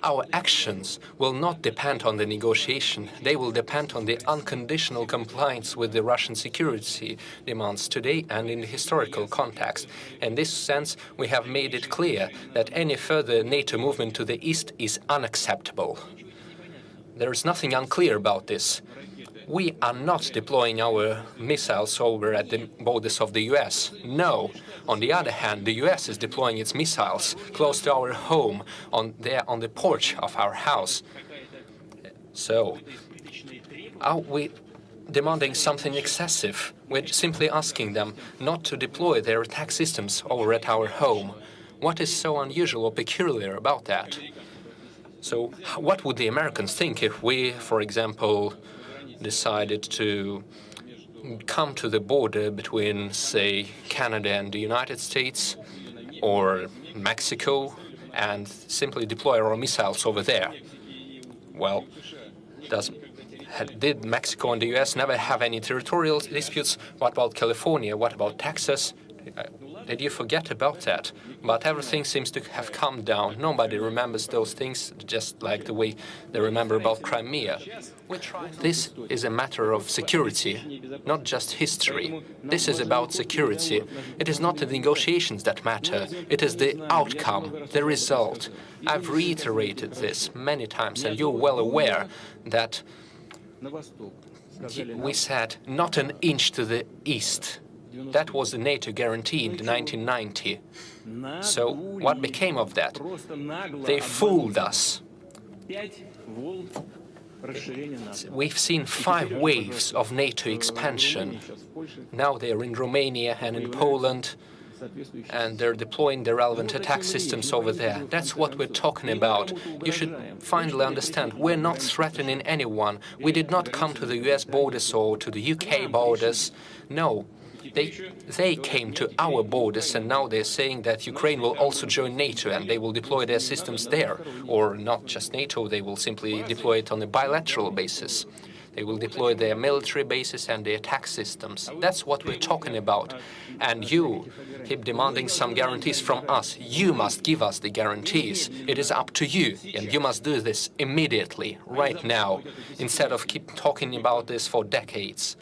Our actions will not depend on the negotiation. They will depend on the unconditional compliance with the Russian security demands today and in the historical context. In this sense, we have made it clear that any further NATO movement to the east is unacceptable. There is nothing unclear about this. We are not deploying our missiles over at the borders of the US. No. On the other hand, the US is deploying its missiles close to our home, on the porch of our house. So, are we demanding something excessive? We're simply asking them not to deploy their attack systems over at our home. What is so unusual or peculiar about that? So, what would the Americans think if we, for example, decided to come to the border between, say, Canada and the United States or Mexico and simply deploy our missiles over there? Well, did Mexico and the US never have any territorial disputes? What about California? What about Texas? Did you forget about that? But everything seems to have calmed down. Nobody remembers those things, just like the way they remember about Crimea. This is a matter of security, not just history. This is about security. It is not the negotiations that matter. It is the outcome, the result. I've reiterated this many times, and you're well aware that we said not an inch to the east. That was the NATO guarantee in 1990. So what became of that? They fooled us. We've seen 5 waves of NATO expansion. Now they're in Romania and in Poland, and they're deploying the relevant attack systems over there. That's what we're talking about. You should finally understand, we're not threatening anyone. We did not come to the US borders or to the UK borders. No. They came to our borders, and now they're saying that Ukraine will also join NATO and they will deploy their systems there. Or not just NATO, they will simply deploy it on a bilateral basis. They will deploy their military bases and their attack systems. That's what we're talking about. And you keep demanding some guarantees from us. You must give us the guarantees. It is up to you, and you must do this immediately, right now, instead of keep talking about this for decades.